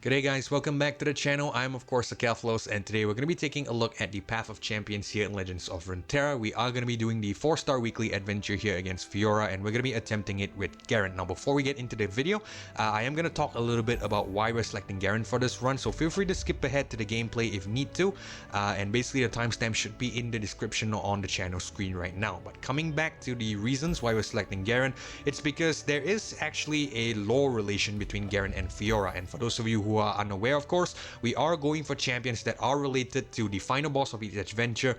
G'day guys, welcome back to the channel. I'm of course Akeflos, and today we're going to be taking a look at the Path of Champions here in Legends of Runeterra. We are going to be doing the 4-star weekly adventure here against Fiora, and we're going to be attempting it with Garen. Now before we get into the video, I am going to talk a little bit about why we're selecting Garen for this run, so feel free to skip ahead to the gameplay if need to, and basically the timestamp should be in the description or on the channel screen right now. But coming back to the reasons why we're selecting Garen, it's because there is actually a lore relation between Garen and Fiora, and for those of you who are unaware, of course, we are going for champions that are related to the final boss of each adventure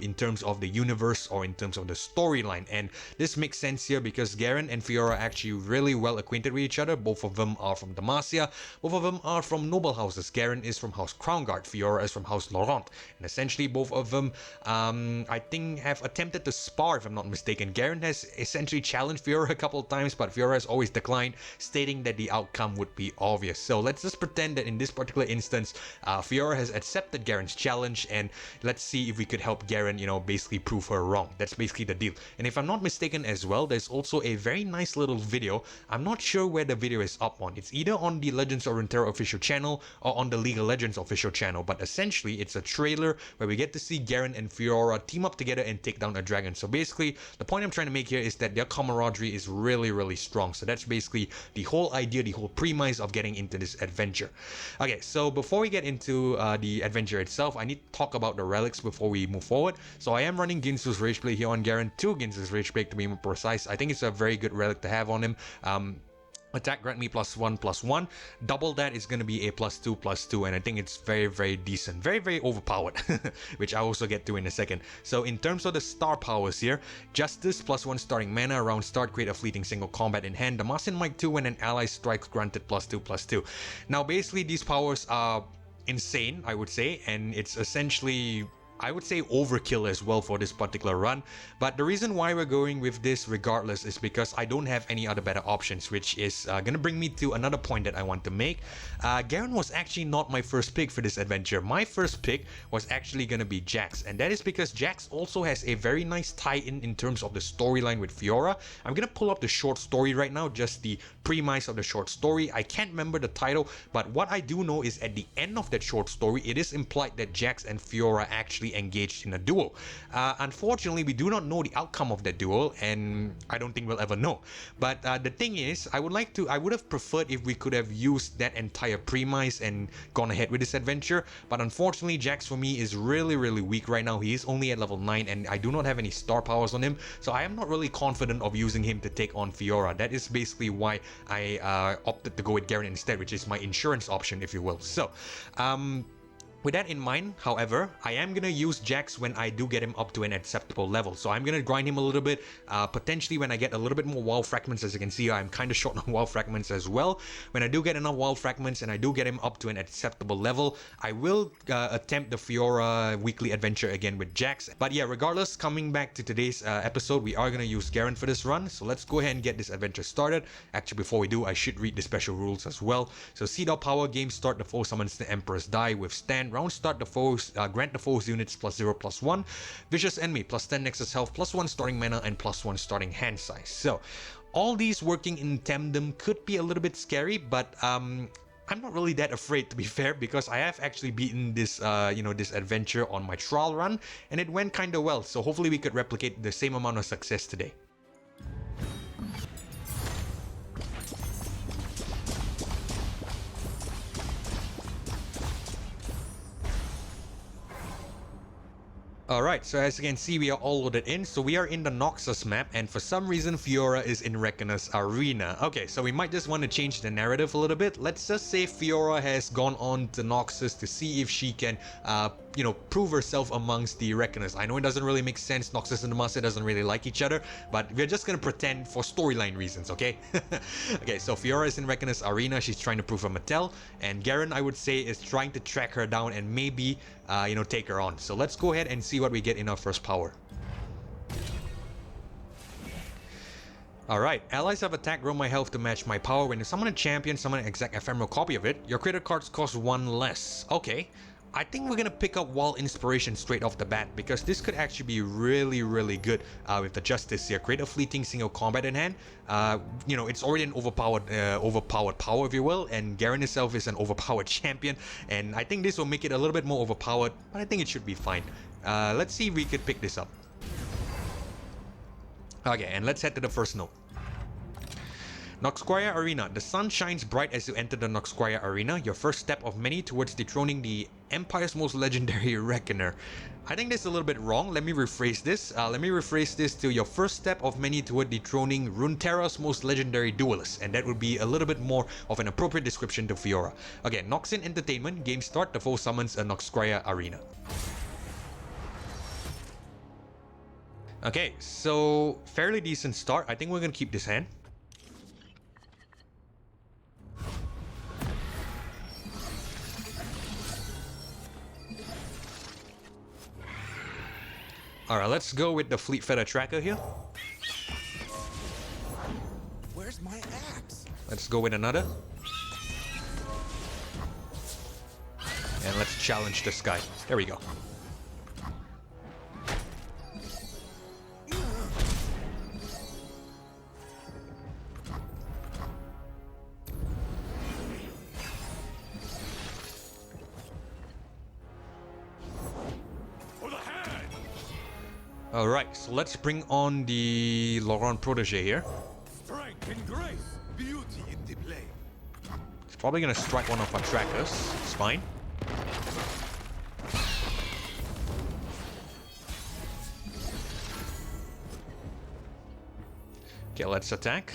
in terms of the universe or in terms of the storyline. And this makes sense here because Garen and Fiora are actually really well acquainted with each other. Both of them are from Demacia, both of them are from noble houses. Garen is from House Crownguard, Fiora is from House Laurent, and essentially both of them I think have attempted to spar, if I'm not mistaken. Garen has essentially challenged Fiora a couple of times, but Fiora has always declined, stating that the outcome would be obvious. So let's just pretend that in this particular instance, Fiora has accepted Garen's challenge, and let's see if we could help Garen, basically prove her wrong. That's basically the deal. And if I'm not mistaken as well, there's also a very nice little video. I'm not sure where the video is up on. It's either on the Legends of Runeterra official channel or on the League of Legends official channel, but essentially it's a trailer where we get to see Garen and Fiora team up together and take down a dragon. So basically, the point I'm trying to make here is that their camaraderie is really, really strong. So that's basically the whole idea, the whole premise of getting into this adventure. Okay, so before we get into the adventure itself, I need to talk about the relics before we move forward. So I am running Ginsu's Rageblade here on Garen, 2 Ginsu's Rageblade to be more precise. I think it's a very good relic to have on him. Attack grant me +1/+1. Double that is going to be a +2/+2, and I think it's very, very decent. Very, very overpowered, which I also get to in a second. So in terms of the star powers here, Justice +1 starting mana around start, create a fleeting single combat in hand. Demacian Might 2 when an ally strikes, granted +2/+2. Now basically these powers are insane, I would say, and it's essentially, I would say, overkill as well for this particular run. But the reason why we're going with this regardless is because I don't have any other better options, which is gonna bring me to another point that I want to make. Garen was actually not my first pick for this adventure. My first pick was actually gonna be Jax, and that is because Jax also has a very nice tie-in in terms of the storyline with Fiora. I'm gonna pull up the short story right now, just the premise of the short story. I can't remember the title, but what I do know is at the end of that short story, it is implied that Jax and Fiora actually engaged in a duel. Unfortunately, we do not know the outcome of that duel, and I don't think we'll ever know. But the thing is, I would have preferred if we could have used that entire premise and gone ahead with this adventure. But unfortunately, Jax for me is really, really weak right now. He is only at level 9, and I do not have any star powers on him, so I am not really confident of using him to take on Fiora. That is basically why I opted to go with Garen instead, which is my insurance option, if you will. So, with that in mind, however, I am going to use Jax when I do get him up to an acceptable level. So I'm going to grind him a little bit, potentially when I get a little bit more WoW fragments. As you can see, I'm kind of short on WoW fragments as well. When I do get enough WoW fragments and I do get him up to an acceptable level, I will attempt the Fiora weekly adventure again with Jax. But yeah, regardless, coming back to today's episode, we are going to use Garen for this run. So let's go ahead and get this adventure started. Actually, before we do, I should read the special rules as well. So Seed Power, game start, the foe summons the Emperor's Die. Withstand, round start, the foes grant the foes units +0/+1. Vicious enemy +10 Nexus health, +1 starting mana, and +1 starting hand size. So all these working in tandem could be a little bit scary, but I'm not really that afraid, to be fair, because I have actually beaten this this adventure on my trial run, and it went kind of well. So hopefully we could replicate the same amount of success today. Alright, so as you can see, we are all loaded in. So we are in the Noxus map, and for some reason Fiora is in Reckoner's Arena. Okay, so we might just want to change the narrative a little bit. Let's just say Fiora has gone on to Noxus to see if she can prove herself amongst the Reckoners. I know it doesn't really make sense. Noxus and Demacia doesn't really like each other, but we're just gonna pretend for storyline reasons, okay? Okay, so Fiora is in Reckoner's Arena. She's trying to prove her Mattel, and Garen, I would say, is trying to track her down and maybe take her on. So let's go ahead and see what we get in our first power. Alright, allies have attack, grow my health to match my power. When you summon a champion, summon an exact ephemeral copy of it. Your creator cards cost 1 less. Okay. I think we're gonna pick up Wall Inspiration straight off the bat because this could actually be really good with the Justice here. Create a fleeting single combat in hand. You know, it's already an overpowered power, if you will, and Garen itself is an overpowered champion, and I think this will make it a little bit more overpowered, but I think it should be fine. Let's see if we could pick this up. Okay, and let's head to the first note. Noxquaya Arena. The sun shines bright as you enter the Noxquaya Arena, your first step of many towards dethroning the Empire's most legendary Reckoner. I think this is a little bit wrong. Let me rephrase this. To your first step of many toward dethroning Runeterra's most legendary duelist, and that would be a little bit more of an appropriate description to Fiora. Okay, Noxin Entertainment. Game start. The foe summons a Noxquaya Arena. Okay, so fairly decent start. I think we're gonna keep this hand. Alright, let's go with the Fleet Feather Tracker here. Where's my axe? Let's go with another. And let's challenge this guy. There we go. Alright, so let's bring on the Laurent Protégé here. Strength and grace, beauty in the play. He's probably gonna strike one of our trackers. It's fine. Okay, let's attack.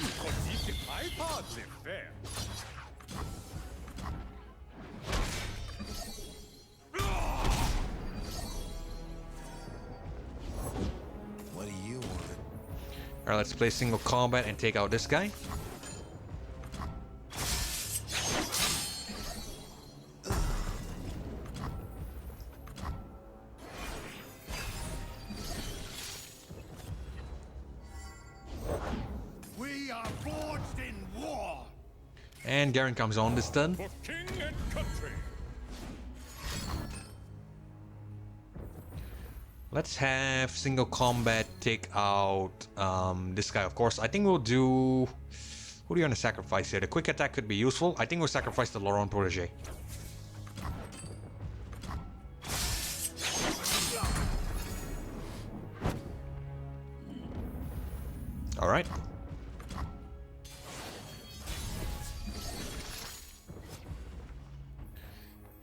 Alright, let's play single combat and take out this guy. We are forged in war. And Garen comes on this turn. For king and country. Let's have single combat take out this guy, of course. I think we'll do... Who do you want to sacrifice here? The quick attack could be useful. I think we'll sacrifice the Laurent Protégé. Alright.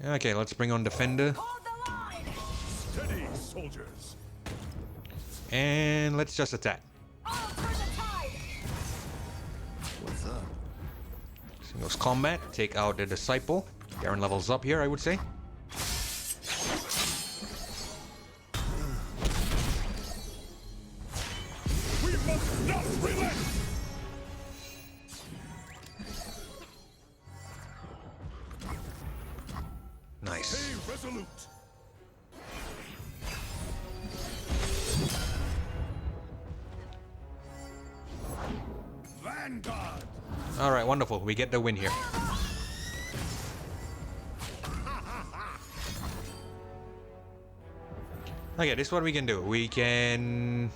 Okay, let's bring on Defender. Steady, soldiers. And let's just attack. What's up? Singles combat, take out the Disciple. Garen levels up here, I would say. We must not relent. Nice. Stay resolute. Vanguard. Alright, wonderful. We get the win here. Okay, this is what we can do. We can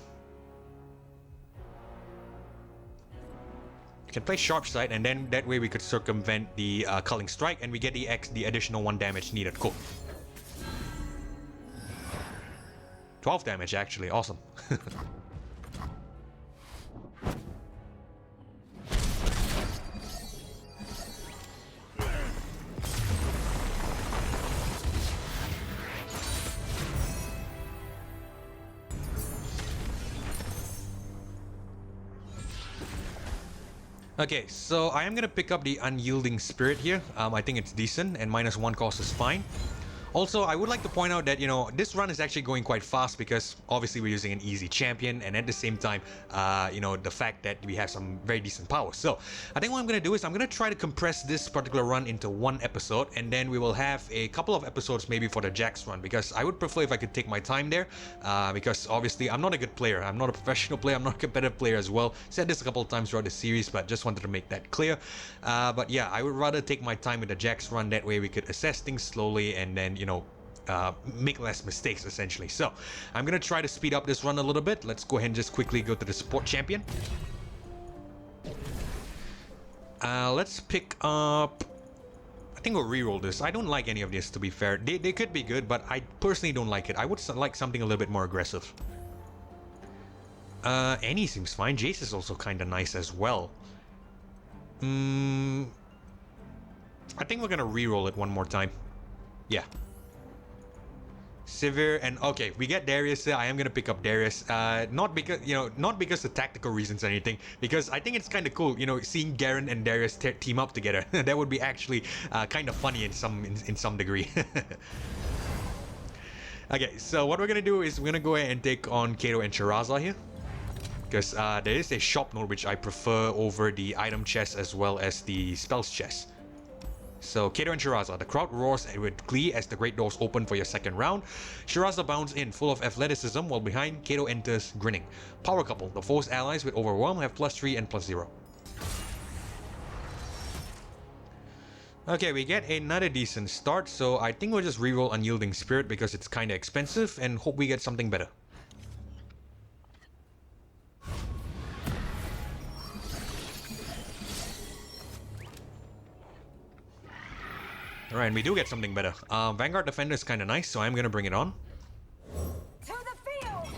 play Sharp Sight, and then that way we could circumvent the Culling Strike, and we get the additional 1 damage needed. Cool. 12 damage, actually. Awesome. Okay, so I am gonna pick up the Unyielding Spirit here. I think it's decent, and -1 cost is fine. Also, I would like to point out that, you know, this run is actually going quite fast because obviously we're using an easy champion, and at the same time, you know, the fact that we have some very decent power. So I think what I'm going to do is I'm going to try to compress this particular run into 1 episode, and then we will have a couple of episodes maybe for the Jax run, because I would prefer if I could take my time there, because obviously I'm not a good player. I'm not a professional player. I'm not a competitive player as well. Said this a couple of times throughout the series, but just wanted to make that clear. But yeah, I would rather take my time with the Jax run. That way we could assess things slowly and then, you know, make less mistakes, essentially. So I'm gonna try to speed up this run a little bit. Let's go ahead and just quickly go to the support champion. Let's pick up... I think we'll reroll this. I don't like any of this, to be fair. They could be good, but I personally don't like it. I would like something a little bit more aggressive. Annie seems fine. Jace is also kind of nice as well. I think we're gonna reroll it one more time. Yeah. Sivir and okay, we get Darius. I am gonna pick up Darius. Not because not because of tactical reasons or anything. Because I think it's kind of cool, seeing Garen and Darius team up together. That would be actually kind of funny in some degree. Okay, so what we're gonna do is we're gonna go ahead and take on Kato and Shiraza here. Because there is a shop node which I prefer over the item chest as well as the spells chest. So Kato and Shiraza, the crowd roars with glee as the great doors open for your second round. Shiraza bounds in full of athleticism while behind Kato enters grinning. Power couple, the foe's allies with overwhelm have +3 and +0. Okay, we get another decent start, so I think we'll just reroll Unyielding Spirit because it's kinda expensive and hope we get something better. Alright, and we do get something better. Vanguard Defender is kind of nice, so I'm going to bring it on. To the field!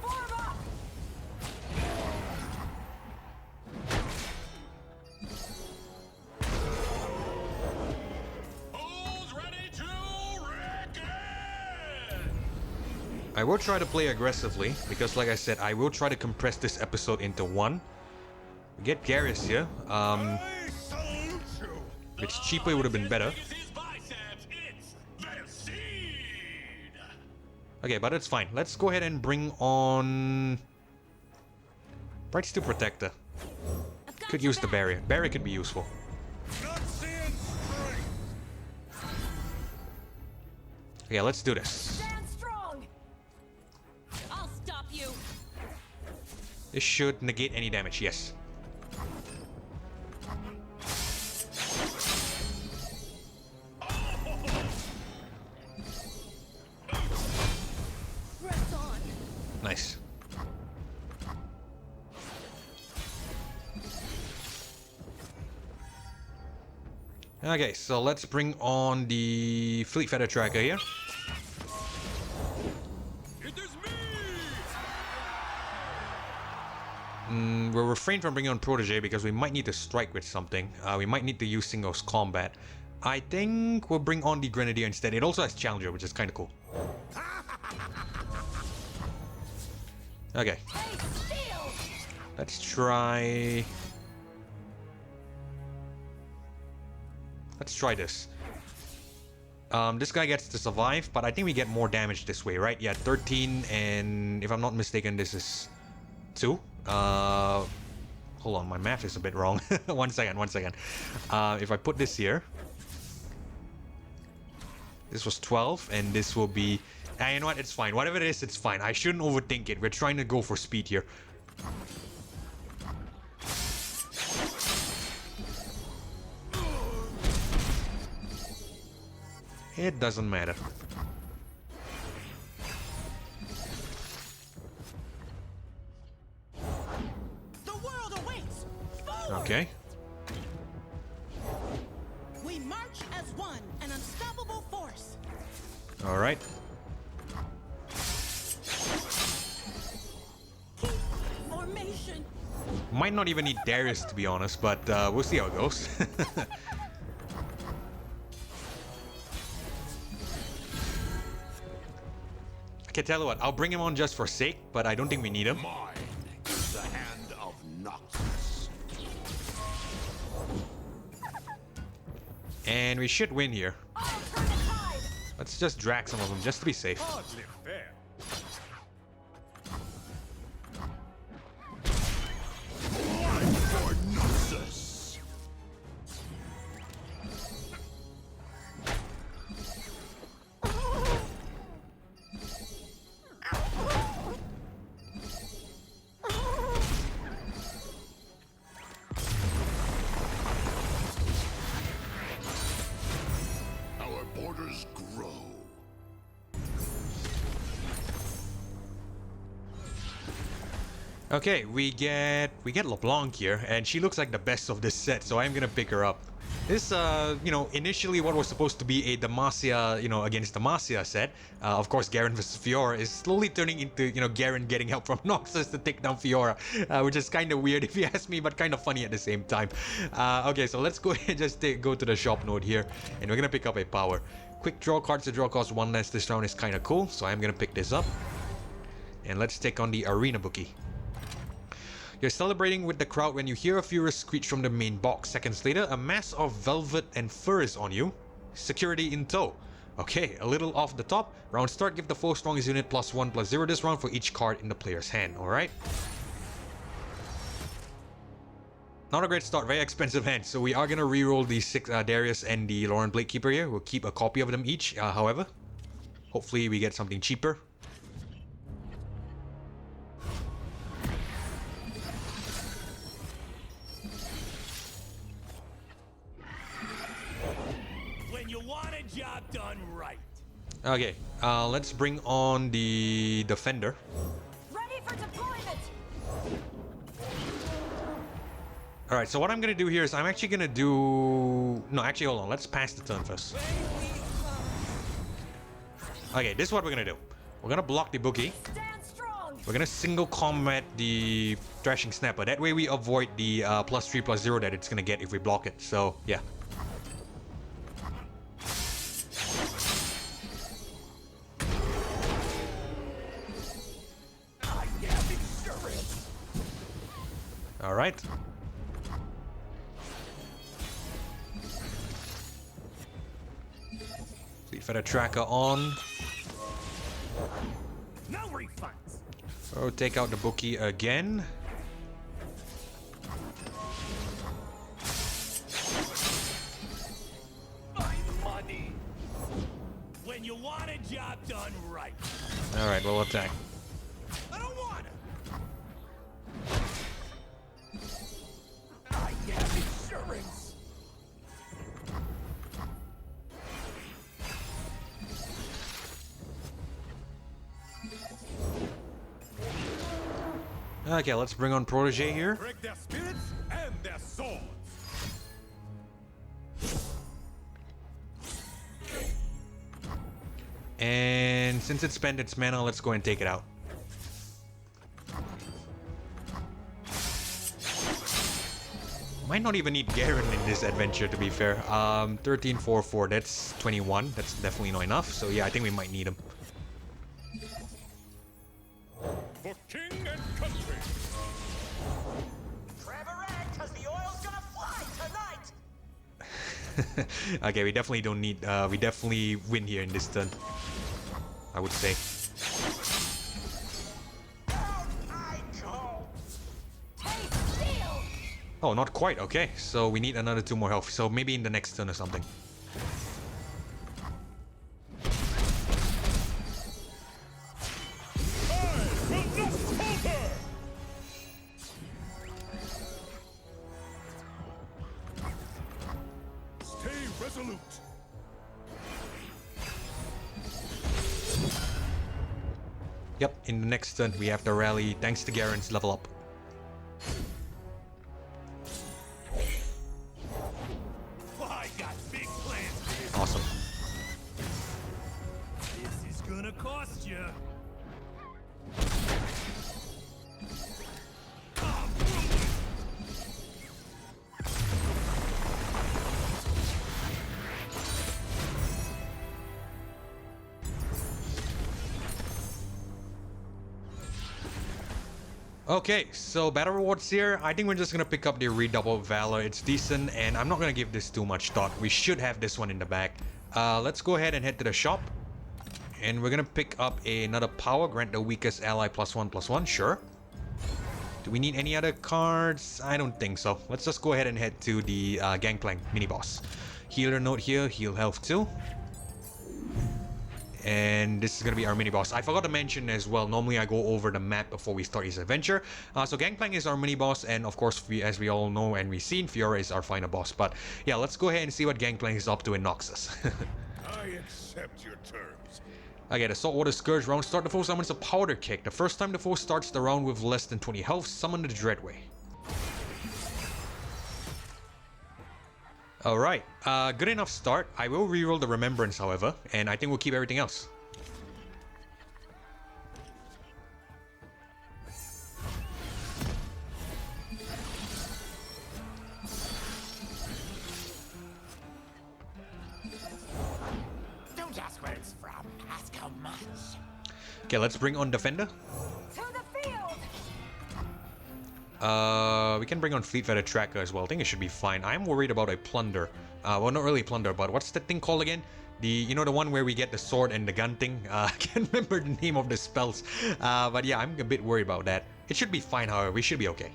Form up! Who's ready to reckon? I will try to play aggressively, because like I said, I will try to compress this episode into one. We get Garrus here. If it's cheaper, it would have been better. Okay, but it's fine. Let's go ahead and bring on... Brightsteel Protector. Could use the barrier. Barrier could be useful. Okay, let's do this. Stand strong! I'll stop you! This should negate any damage, yes. Nice. Okay, so let's bring on the Fleet Feather Tracker here. We'll refrain from bringing on Protege because we might need to strike with something. We might need to use singles combat. I think we'll bring on the Grenadier instead. It also has Challenger, which is kind of cool. Okay. Let's try... Let's try this. This guy gets to survive, but I think we get more damage this way, right? Yeah, 13, and if I'm not mistaken, this is 2. Hold on, my math is a bit wrong. One second. If I put this here... This was 12, and this will be... you know what? It's fine. Whatever it is, it's fine. I shouldn't overthink it. We're trying to go for speed here. It doesn't matter. The world awaits! Forward! Okay. We march as one, an unstoppable force. All right. Keep formation. Might not even need Darius, to be honest, but we'll see how it goes. Okay, tell you what, I'll bring him on just for sake, but I don't think we need him. Mine is the hand of Noxus. And we should win here. I'll turn the tide. Let's just drag some of them just to be safe. Hardly fair. One for Noxus. Okay, we get LeBlanc here, and she looks like the best of this set, so I'm gonna pick her up. This, you know, initially what was supposed to be a Demacia, you know, against Demacia set, of course, Garen vs. Fiora, is slowly turning into, you know, Garen getting help from Noxus to take down Fiora, which is kind of weird if you ask me, but kind of funny at the same time. Okay, so let's go ahead and just go to the shop node here, and we're gonna pick up a power. Quick draw cards to draw cost 1 less this round is kind of cool, so I'm gonna pick this up. And let's take on the Arena Bookie. You're celebrating with the crowd when you hear a furious screech from the main box. Seconds later, a mass of velvet and fur is on you. Security in tow. Okay, a little off the top. Round start, give the foe strongest unit +1/+0 this round for each card in the player's hand, alright? Not a great start, very expensive hand. So we are gonna reroll the 6 Darius and the Lauren Bladekeeper here. We'll keep a copy of them each, however. Hopefully we get something cheaper. Job done right. Okay, let's bring on the Defender. Ready for deployment. Alright, so what I'm gonna do here is I'm actually gonna do... No, actually, hold on. Let's pass the turn first. Okay, this is what we're gonna do. We're gonna block the Bookie. Stand strong. We're gonna single combat the Thrashing Snapper. That way we avoid the +3/+0 that it's gonna get if we block it. So, yeah. Alright. Fleet Feather Tracker on. No refunds. Oh, take out the Bookie again. My money. When you want a job done right. Alright, we'll attack. I don't want it. I have insurance. Okay, let's bring on Protege here. Break their spirits and their swords. And since it spent its mana, let's go and take it out. Might not even need Garen in this adventure, to be fair. 13, 4, 4, that's 21. That's definitely not enough. So yeah, I think we might need him. For king and country. Grab a rag, cause the oil's gonna fly tonight! Okay, we definitely don't need... we definitely win here in this turn, I would say. Out I go! Take steel. Oh, not quite. Okay, so we need another 2 more health. So maybe in the next turn or something. Stay resolute. Yep, in the next turn we have to rally thanks to Garen's level up. I got big plans for this. Awesome. This is gonna cost you. Okay, so battle rewards here. I think we're just gonna pick up the Redoubled Valor. It's decent, and I'm not gonna give this too much thought. We should have this one in the back. Let's go ahead and head to the shop. And we're gonna pick up another power. Grant the weakest ally +1/+1. Sure. Do we need any other cards? I don't think so. Let's just go ahead and head to the Gangplank mini-boss. Healer note here. Heal health too. And this is going to be our mini-boss. I forgot to mention as well, normally I go over the map before we start this adventure. So Gangplank is our mini-boss, and of course, as we all know and we've seen, Fiora is our final boss. But yeah, let's go ahead and see what Gangplank is up to in Noxus. I accept your terms. Okay, the Saltwater Scourge round. Start the foe summons a Powder Kick. The first time the foe starts the round with less than 20 health, summon the Dreadway. Alright, good enough start. I will reroll the Remembrance, however, and I think we'll keep everything else. Don't ask where it's from. Ask how much. Okay, let's bring on Defender. To the field! We can bring on Fleet Feather Tracker as well. I think it should be fine. I'm worried about a Plunder. Well, not really Plunder, but what's that thing called again? The the one where we get the sword and the gun thing. I can't remember the name of the spells. But yeah, I'm a bit worried about that. It should be fine, however. We should be okay.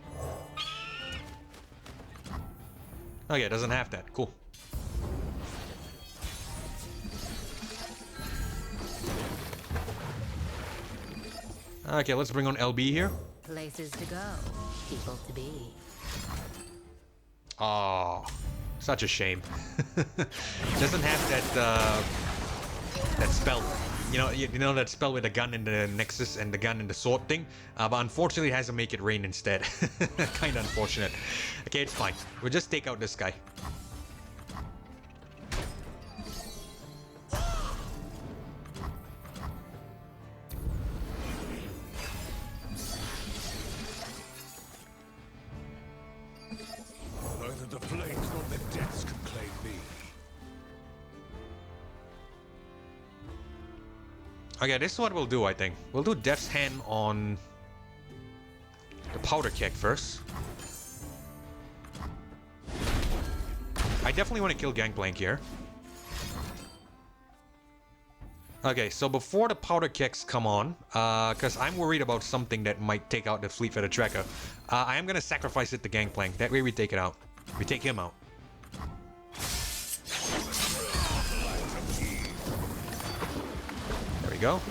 Okay, it doesn't have that. Cool. Okay, let's bring on LB here. Places to go, people to be. Oh, such a shame. Doesn't have that that spell. You know that spell with the gun and the Nexus and the gun and the sword thing. But unfortunately, it has to make it rain instead. Kind of unfortunate. Okay, it's fine. We'll just take out this guy. Neither the flames nor the depths can claim me. Okay, this is what we'll do, I think. We'll do Death's Hand on the Powder Keg first. I definitely want to kill Gangplank here. Okay, so before the Powder Kegs come on, because I'm worried about something that might take out the Fleet Feather Tracker, I am going to sacrifice it to Gangplank. That way we take it out. We take him out. There we go.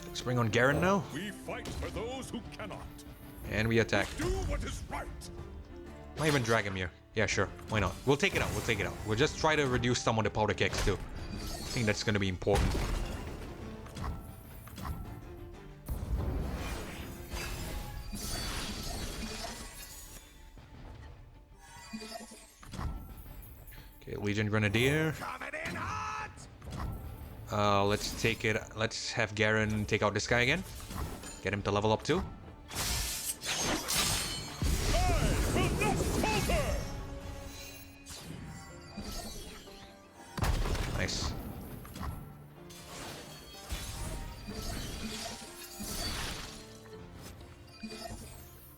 Let's bring on Garen now. We fight for those who cannot. And we attack. Do what is right. Might even drag him here. Yeah, sure. Why not? We'll take it out. We'll take it out. We'll just try to reduce some of the powder kegs too. I think that's going to be important. Okay, Legion Grenadier. Coming in hot. Let's take it. Let's have Garen take out this guy again. Get him to level up too. Nice.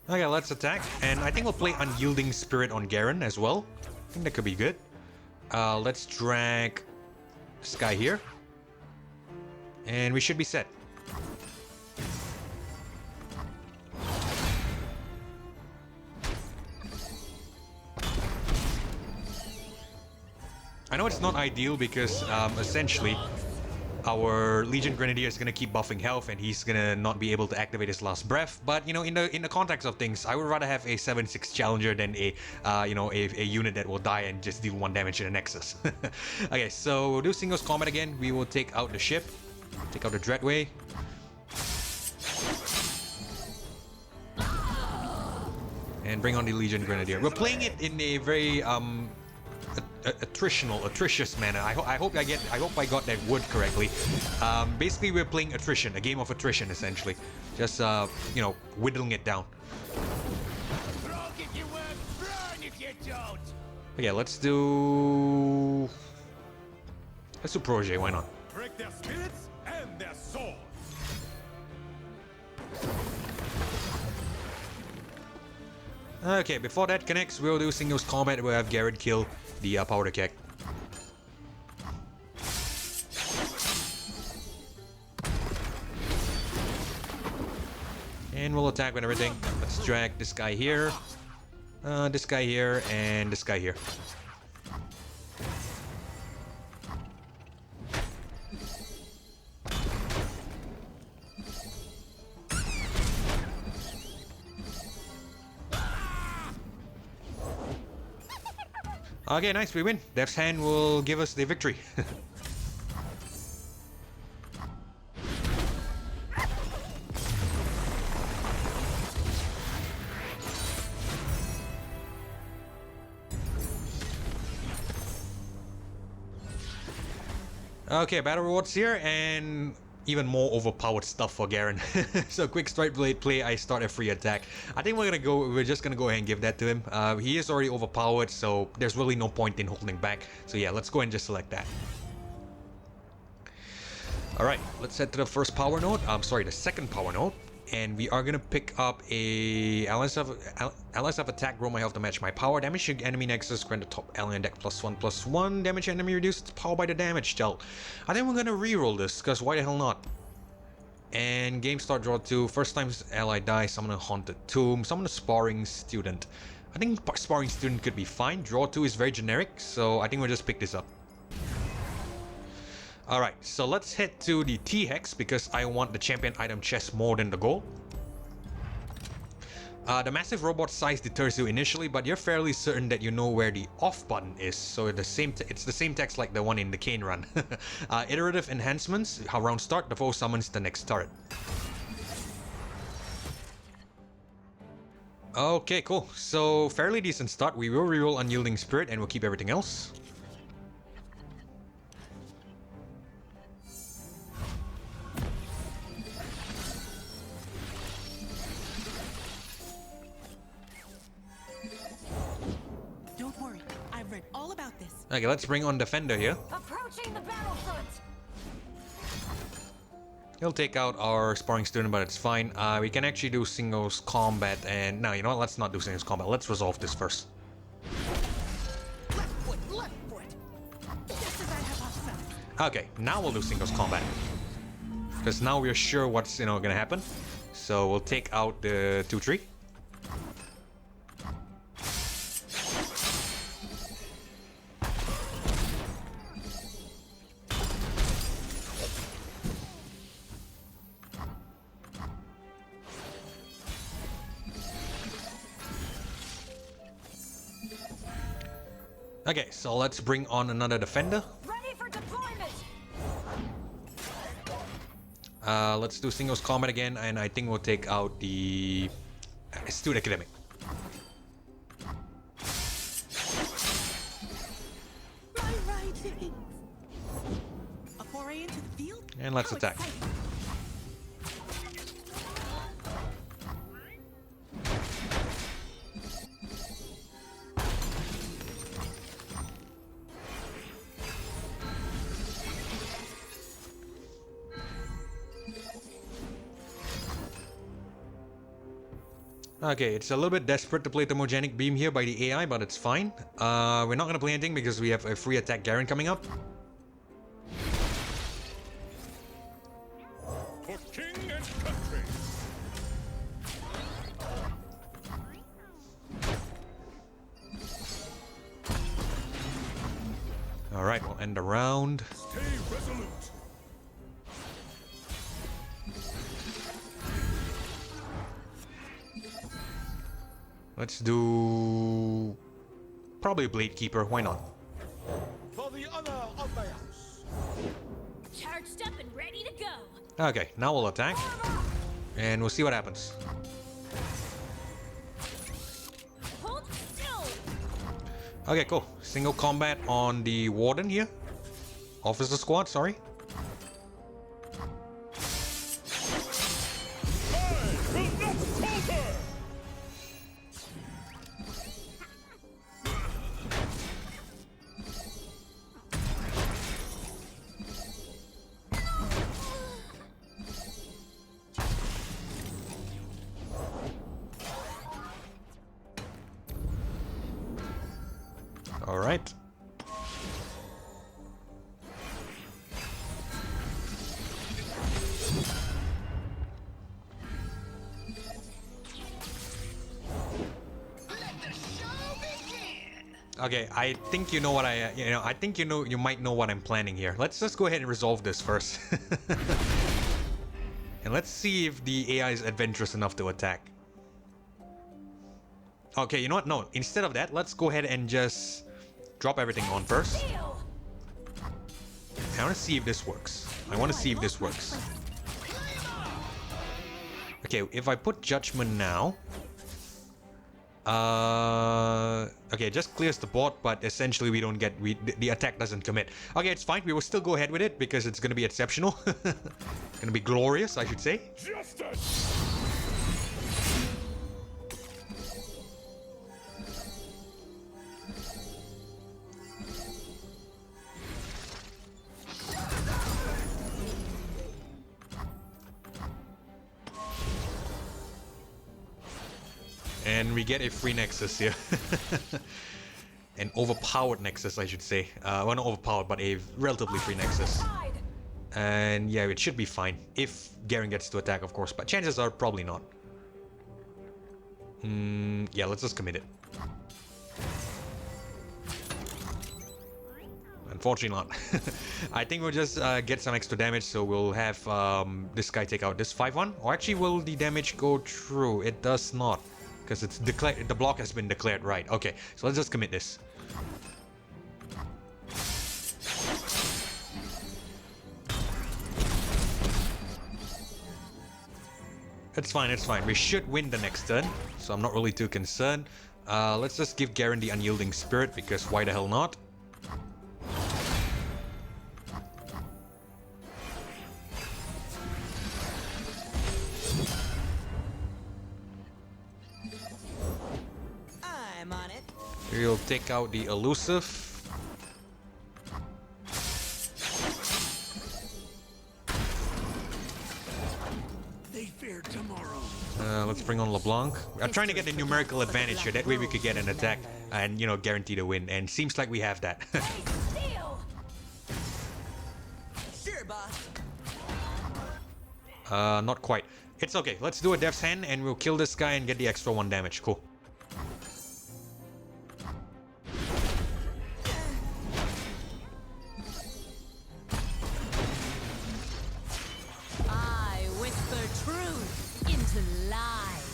Okay, let's attack. And I think we'll play Unyielding Spirit on Garen as well. I think that could be good. Let's drag this guy here. And we should be set. I know it's not ideal because essentially our Legion Grenadier is gonna keep buffing health and he's gonna not be able to activate his last breath. But you know, in the context of things, I would rather have a 7/6 Challenger than a a unit that will die and just deal 1 damage to the Nexus. Okay, so we'll do singles combat again. We will take out the ship, take out the Dreadway. And bring on the Legion Grenadier. We're playing it in a very attritious manner. I hope I got that word correctly. Basically, we're playing attrition, a game of attrition, essentially. Just whittling it down. Rock if you work, burn if you don't. Okay, let's do Proje. Why not? Break their spirits and their swords. Okay, before that connects, we'll do singles combat. We'll have Garen kill the powder keg. And we'll attack with everything. Let's drag this guy here, and this guy here. Okay, nice, we win. Death's Hand will give us the victory. Okay, battle rewards here, and even more overpowered stuff for Garen. So quick strike blade play, I start a free attack. I think we're just gonna go ahead and give that to him. He is already overpowered, so there's really no point in holding back. So yeah, let's go ahead and just select that. Alright, let's head to the first power node. I'm sorry, the second power node. And we are gonna pick up a allies of attack, grow my health to match my power. Damage to enemy nexus, grant the top alien deck +1/+1. Damage to enemy reduced power by the damage dealt. I think we're gonna reroll this, because why the hell not? And game start, draw 2. First time ally dies, summon a haunted tomb, summon a sparring student. I think sparring student could be fine. Draw 2 is very generic, so I think we'll just pick this up. Alright, so let's head to the T-Hex because I want the champion item chest more than the gold. The massive robot size deters you initially, but you're fairly certain that you know where the off button is, so it's the same text like the one in the Kane run. Iterative enhancements, around start, the foe summons the next turret. Okay, cool. So, fairly decent start. We will reroll Unyielding Spirit and we'll keep everything else. All about this. Okay, let's bring on Defender here. Approaching the battlefront. He'll take out our sparring student, but it's fine. We can actually do singles combat, and no, you know what? Let's not do singles combat. Let's resolve this first. Left foot, left foot. Just as I hypothesized. Okay, now we'll do singles combat because now we're sure what's gonna happen. So we'll take out the 2-3. Okay, so let's bring on another defender. Ready for deployment. Let's do singles combat again, and I think we'll take out the student academic. My writings. A foray into the field. And let's How attack. exciting. Okay, it's a little bit desperate to play Thermogenic Beam here by the AI, but it's fine. We're not gonna play anything because we have a free attack Garen coming up. For king and country. Alright, we'll end the round. Stay resolute. Let's do probably Blade Keeper, why not? For the honor of my house. Charged up and ready to go. Okay, now we'll attack. And we'll see what happens. Hold still. Okay, cool. Single combat on the Warden here. Officer Squad, sorry. I will not falter. Alright. Okay, I think you know what I think you might know what I'm planning here. Let's just go ahead and resolve this first. And let's see if the AI is adventurous enough to attack. Okay, you know what? No, instead of that, let's go ahead and just drop everything on first. Steal. I want to see if this works. I want to see if this works. Okay, if I put Judgment now... okay, just clears the board, but essentially we don't get... the attack doesn't commit. Okay, it's fine. We will still go ahead with it because it's going to be exceptional. Gonna be glorious, I should say. Justice! And we get a free Nexus here. An overpowered Nexus, I should say. Well, not overpowered, but a relatively free Nexus. And yeah, it should be fine. If Garen gets to attack, of course. But chances are probably not. Yeah, let's just commit it. Unfortunately not. I think we'll just get some extra damage, so we'll have this guy take out this 5-1. Or actually, will the damage go through? It does not. Because it's declared, the block has been declared right. Okay, so let's just commit this. It's fine, it's fine. We should win the next turn, so I'm not really too concerned. Let's just give Garen the Unyielding Spirit, because why the hell not? I'm on it. We'll take out the Elusive. They fear tomorrow. Let's bring on LeBlanc. I'm trying to get a numerical advantage here. That way we could get an attack and, you know, guarantee the win. And seems like we have that. Steal. Sure, boss. Not quite. It's okay. Let's do a Death's Hand and we'll kill this guy and get the extra 1 damage. Cool. I whisper truth into lies.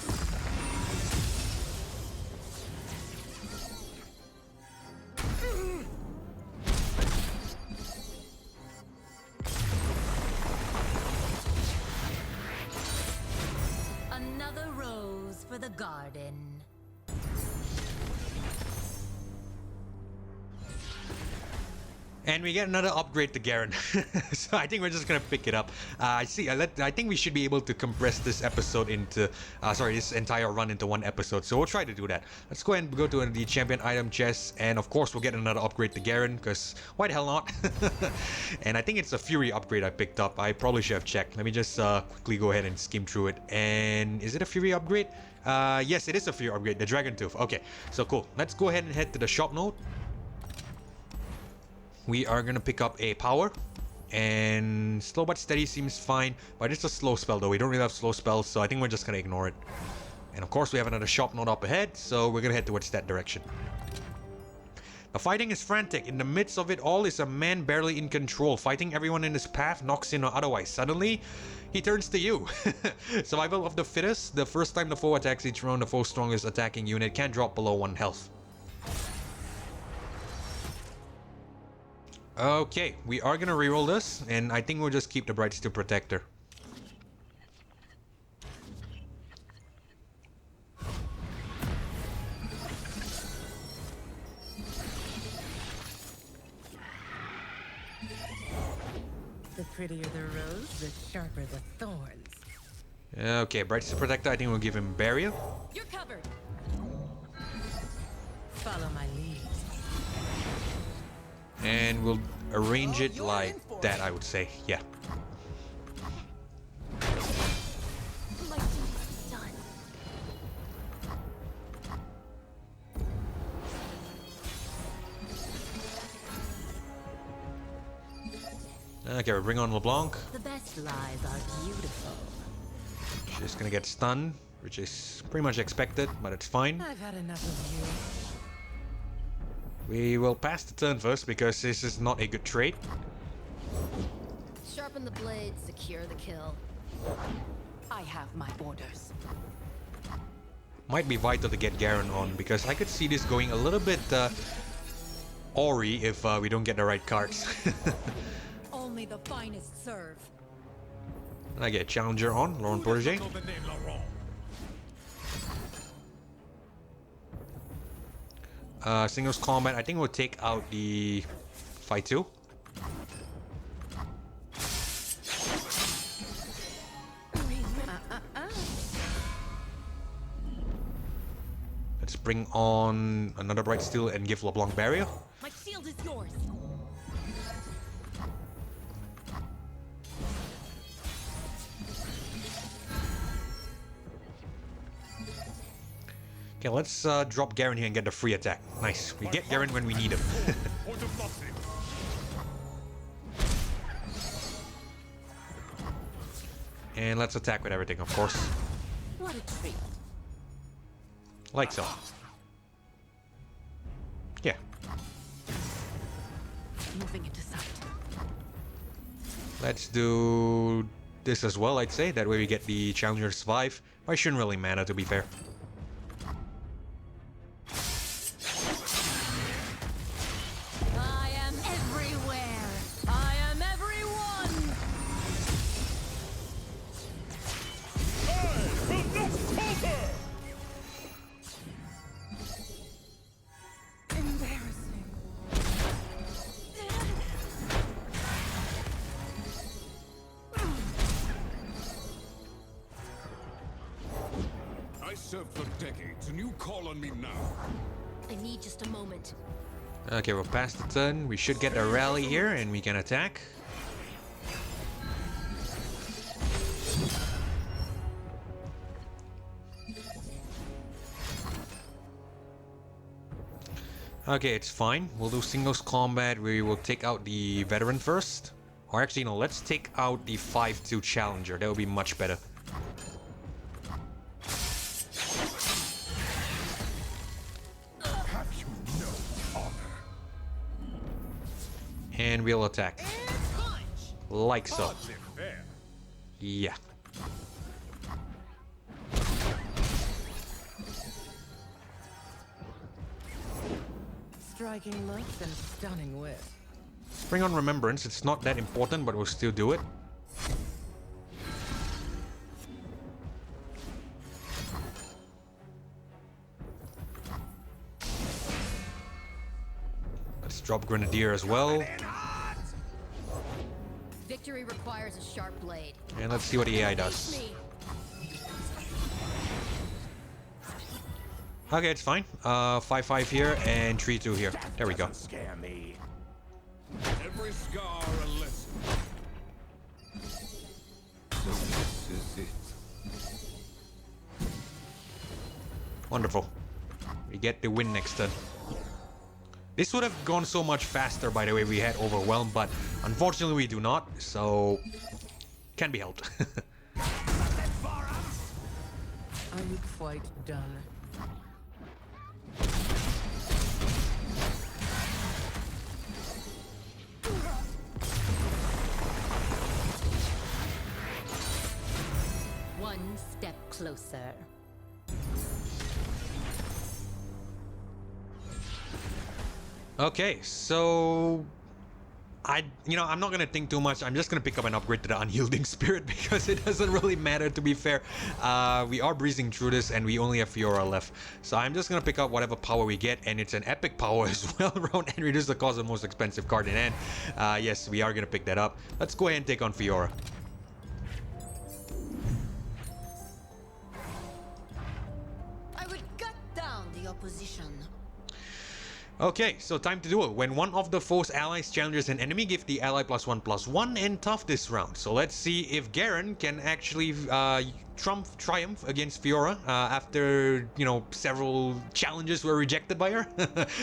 Another rose for the garden. And we get another upgrade to Garen. So I think we're just gonna pick it up. I think we should be able to compress this episode into, this entire run into 1 episode. So we'll try to do that. Let's go ahead and go to the champion item chest, and of course we'll get another upgrade to Garen, because why the hell not? And I think it's a Fury upgrade I picked up. I probably should have checked. Let me just quickly go ahead and skim through it. And is it a Fury upgrade? Yes, it is a Fury upgrade. The Dragon Tooth. Okay, so cool. Let's go ahead and head to the shop node. We are gonna pick up a power, and slow but steady seems fine, but it's a slow spell though. We don't really have slow spells, so I think we're just gonna ignore it. And of course we have another shop node up ahead, so we're gonna head towards that direction. The fighting is frantic. In the midst of it all is a man barely in control, fighting everyone in his path, knocks in or otherwise. Suddenly, he turns to you. Survival of the fittest. The first time the foe attacks each round, the foe's strongest attacking unit can drop below 1 health. Okay, we are gonna reroll this, and I think we'll just keep the Bright Steel Protector. The prettier the rose, the sharper the thorns. Okay, Bright Steel Protector, I think we'll give him Burial. You're covered. Follow my lead. And we'll arrange it like that, I would say. Yeah. My duty's done. Okay, we'll bring on LeBlanc. The best lies are beautiful. She's gonna get stunned, which is pretty much expected, but it's fine. I've had enough of you. We will pass the turn first because this is not a good trade. Sharpen the blade, secure the kill. I have my orders. Might be vital to get Garen on because I could see this going a little bit Ori if we don't get the right cards. Only the finest serve. I get Challenger on, Laurent Protégé. Know the name Laurent. Singles combat, I think we'll take out the fight 2. Let's bring on another Bright Steel and give LeBlanc Barrier. My shield is yours. Okay, let's drop Garen here and get the free attack. Nice. We get Garen when we need him. Point of nothing. And let's attack with everything, of course. What a treat. Like so. Yeah. Moving into sight. Let's do this as well, I'd say. That way we get the Challenger to survive. But it shouldn't really matter, to be fair. I am everywhere. I am everyone. I will not falter. Embarrassing. I served for decades, and you call on me now. I need just a moment. Okay, we're past the turn. We should get a rally here and we can attack. Okay, it's fine. We'll do singles combat. We will take out the veteran first. Or actually, no, let's take out the 5-2 challenger. That would be much better. Have you no honor? And we'll attack. Like so. Hardly fair. Yeah. Striking left and stunning wit. Bring on Remembrance. It's not that important, but we'll still do it. Let's drop Grenadier as well. Victory requires a sharp blade. And let's see what the AI does. Me. Okay, it's fine. 5-5 here and 3-2 here. There we go. Scare me. Every scar a lesson. So this is it. Wonderful. We get the win next turn. This would have gone so much faster, by the way, we had Overwhelmed, but unfortunately we do not, so can be helped. Are you quite done? One step closer. Okay, so I'm not gonna think too much. I'm just gonna pick up an upgrade to the Unyielding Spirit because it doesn't really matter, to be fair. We are breezing through this and we only have Fiora left. So I'm just gonna pick up whatever power we get, and it's an epic power as well around and reduce the cost of the most expensive card in hand. Yes, we are gonna pick that up. Let's go ahead and take on Fiora. I would gut down the opposition. Okay, so time to do it. When one of the foe's allies challenges an enemy, give the ally +1/+1 and tough this round. So let's see if Garen can actually triumph against Fiora after, several challenges were rejected by her.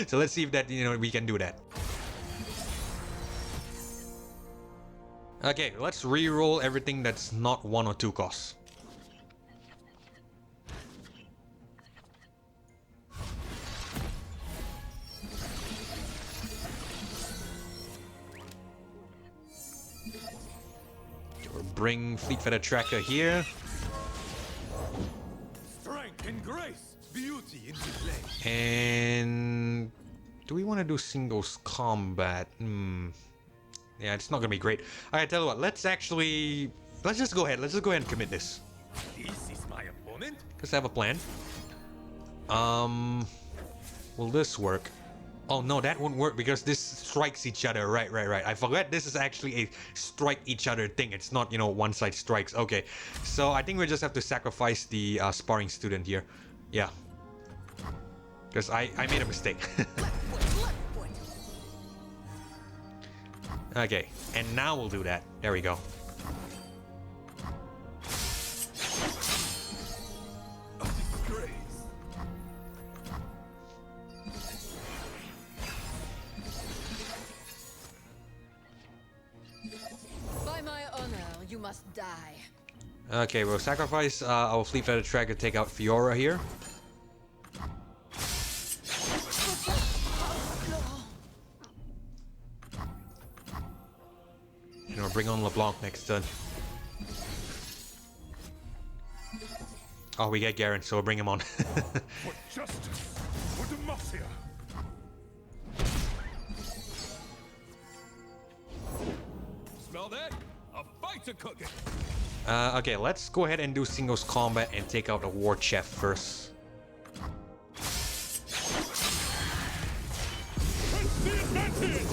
So let's see if that, we can do that. Okay, let's re-roll everything that's not 1 or 2 costs. Bring Fleet Feather Tracker here. Strength and grace. Beauty in display. And do we want to do singles combat? Yeah, it's not gonna be great. Alright, tell you what, let's just go ahead. Let's just go ahead and commit this. This is my opponent? Because I have a plan. Will this work? Oh no, that won't work because this strikes each other. Right. I forgot this is actually a strike each other thing. It's not, you know, one side strikes. Okay, so I think we just have to sacrifice the sparring student here. Yeah. Because I made a mistake. Okay, and now we'll do that. There we go. By my honor, you must die. Okay, we'll sacrifice our Fleet Feather Tracker to take out Fiora here. And we'll bring on LeBlanc next turn. Oh, we get Garen, so we'll bring him on. For justice, for Demacia. Smell that? A fight's a cooking. Okay, let's go ahead and do singles combat and take out the War Chef first. Press the advantage!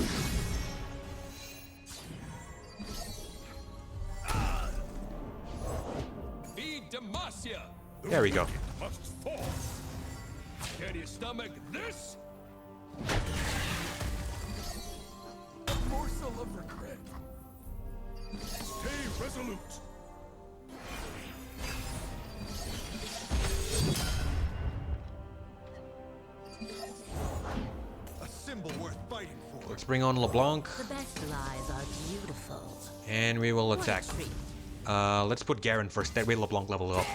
Feed Demacia! There we go. Must fall. Can you stomach this? A morsel of regret. Stay resolute. A symbol worth fighting for. Let's bring on LeBlanc. The best lies are beautiful. And we will attack. What a treat. Let's put Garen first. That way LeBlanc level up.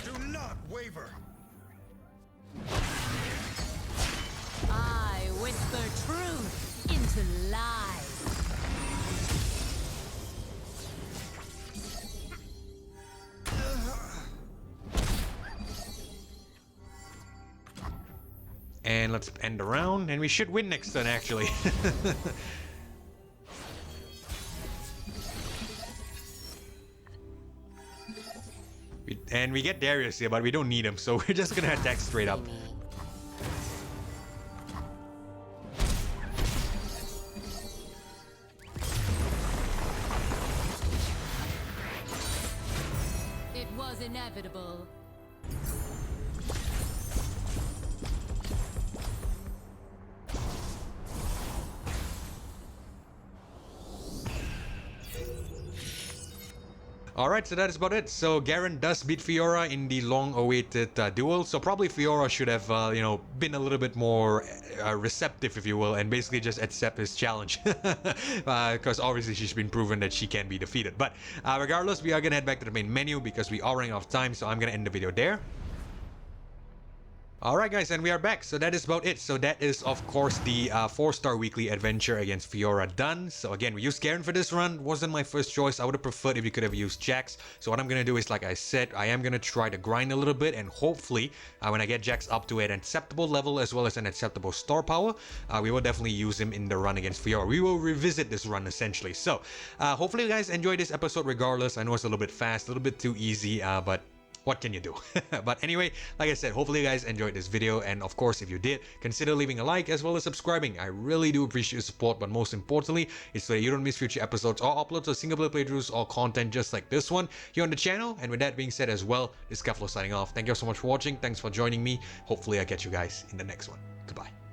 Do not waver. I whisper truth into lies. And let's end the round. And we should win next turn, actually. And we get Darius here, but we don't need him, so we're just gonna attack straight up. It was inevitable. Alright, so that is about it. So Garen does beat Fiora in the long-awaited duel. So probably Fiora should have, you know, been a little bit more receptive, if you will, and basically just accept his challenge. Because obviously she's been proven that she can be defeated. But regardless, we are going to head back to the main menu because we are running out of time. So I'm going to end the video there. Alright guys, and we are back. So that is about it. So that is of course the 4-star weekly adventure against Fiora done. So again, we used Garen for this run. Wasn't my first choice. I would have preferred if you could have used Jax. So what I'm going to do is, like I said, I am going to try to grind a little bit, and hopefully when I get Jax up to an acceptable level as well as an acceptable star power, we will definitely use him in the run against Fiora. We will revisit this run essentially. So hopefully you guys enjoyed this episode regardless. I know it's a little bit fast, a little bit too easy, but what can you do? But anyway, like I said, hopefully you guys enjoyed this video, and of course if you did, consider leaving a like as well as subscribing. I really do appreciate your support, but most importantly, it's so that you don't miss future episodes or uploads of single player playthroughs or content just like this one here on the channel. And with that being said as well, this is Keflo signing off. Thank you so much for watching. Thanks for joining me. Hopefully I catch you guys in the next one. Goodbye.